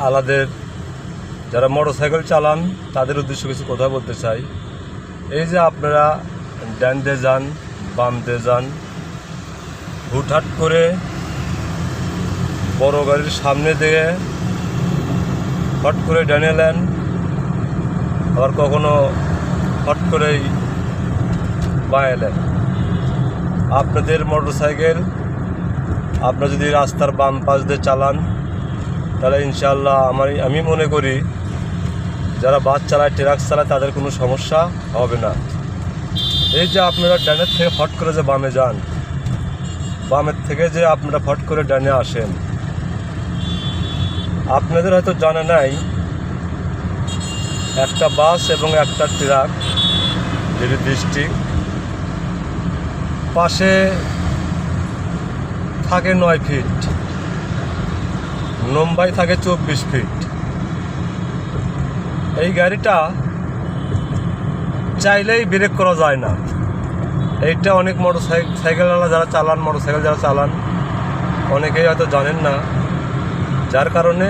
আলাদের যারা মোটরসাইকেল চালান তাদের উদ্দেশ্যে কিছু কথা বলতে চাই। এই যে আপনারা ডান দিয়ে যান, বাম দিয়ে যান, হুটহাট করে বড় গাড়ির সামনে দিয়ে হট করে ডানে নেন, আবার কখনো হট করেই বাঁয়ে নেন। আপনাদের মোটরসাইকেল আপনারা যদি রাস্তার বাম পাশ দিয়ে চালান তাহলে ইনশাআল্লাহ আমি মনে করি যারা বাস চালায়, ট্রাক চালায় তাদের কোনো সমস্যা হবে না। এই যে আপনারা ডানের থেকে ফট করে যে বামে যান, বামের থেকে যে আপনারা ফট করে ডানে আসেন, আপনাদের হয়তো জানা নাই একটা বাস এবং একটা ট্রাক যদি ডিস্ট্রিক্ট পাশে থাকে 9 ফিট, লম্বাই থাকে 24 ফিট। এই গাড়িটা চাইলেই ব্রেক করা যায় না। এইটা অনেক সাইকেলওয়ালা যারা চালান, মোটরসাইকেল যারা চালান, অনেকেই হয়তো জানেন না, যার কারণে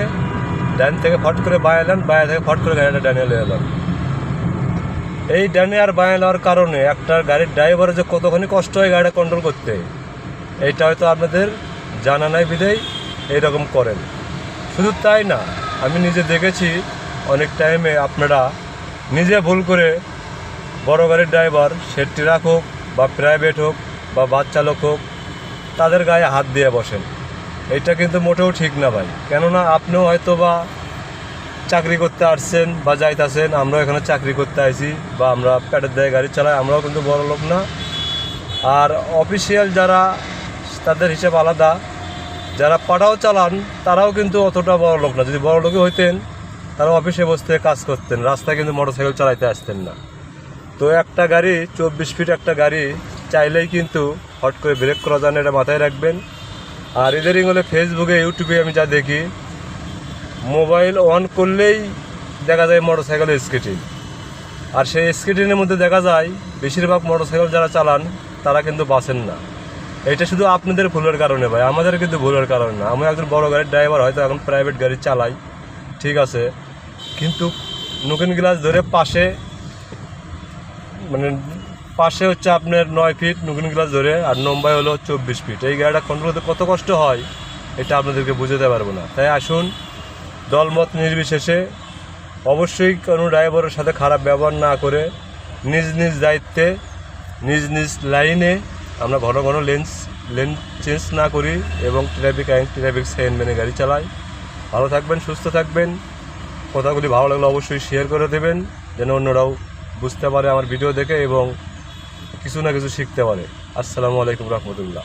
ডান থেকে ফট করে বাঁয়ে এলেন, বাঁয়ে থেকে ফট করে গাড়িটা ডানে নিয়ে এলেন। এই ডানে আর বাঁয়ে নেওয়ার কারণে একটা গাড়ির ড্রাইভারের যে কতখানি কষ্ট হয় গাড়িটা কন্ট্রোল করতে, এইটা হয়তো আপনাদের জানা নাই বিধেই এইরকম করেন। শুধু তাই না, আমি নিজে দেখেছি অনেক টাইমে আপনারা নিজে ভুল করে বড় গাড়ির ড্রাইভার, সে ট্রাক হোক বা প্রাইভেট হোক বা বাস চালক হোক, তাদের গায়ে হাত দিয়ে বসেন। এইটা কিন্তু মোটেও ঠিক না ভাই। কেননা আপনিও হয়তো বা চাকরি করতে আসছেন বা যাইতেছেন, আমরাও এখানে চাকরি করতে আসি বা আমরা পেটের দায়ে গাড়ি চালাই, আমরাও কিন্তু বড় লোক না। আর অফিসিয়াল যারা, তাদের হিসাব আলাদা। যারা পাড়াও চালান তারাও কিন্তু অতটা বড় লোক না। যদি বড় লোকই হইতেন তারা অফিসে বসে কাজ করতেন, রাস্তায় কিন্তু মোটরসাইকেল চালাইতে আসতেন না। তো একটা গাড়ি 24 ফিট একটা গাড়ি চাইলেই কিন্তু হট করে ব্রেক করা যায় না, এটা মাথায় রাখবেন। আর ইদারিং হলে ফেসবুকে, ইউটিউবে আমি যা দেখি, মোবাইল অন করলেই দেখা যায় মোটরসাইকেলের স্কেটিং। আর সেই স্কেটিংয়ের মধ্যে দেখা যায় বেশিরভাগ মোটরসাইকেল যারা চালান তারা কিন্তু বাঁচেন না। এটা শুধু আপনাদের ভুলের কারণে ভাই, আমাদের কিন্তু ভুলের কারণে না। আমি একজন বড় গাড়ির ড্রাইভার, হয়তো এখন প্রাইভেট গাড়ি চালাই, ঠিক আছে, কিন্তু নুকিন গ্লাস ধরে পাশে, মানে পাশে হচ্ছে আপনার 9 ফিট নুকিন গ্লাস ধরে, আর লম্বাই হলো 24 ফিট। এই গাড়িটা কন্ট্রোল করতে কত কষ্ট হয় এটা আপনাদেরকে বুঝাতে পারবো না। তাই আসুন, দলমত নির্বিশেষে অবশ্যই কোনো ড্রাইভারের সাথে খারাপ ব্যবহার না করে নিজ নিজ দায়িত্বে, নিজ নিজ লাইনে আমরা ঘন ঘন লেন চেঞ্জ না করি এবং ট্রাফিক সাইন মেনে গাড়ি চালাই। ভালো থাকবেন, সুস্থ থাকবেন। কথাগুলি ভালো লাগলে অবশ্যই শেয়ার করে দেবেন, যেন অন্যরাও বুঝতে পারে আমার ভিডিও দেখে এবং কিছু না কিছু শিখতে পারে। আসসালামু আলাইকুম রহমতুল্লাহ।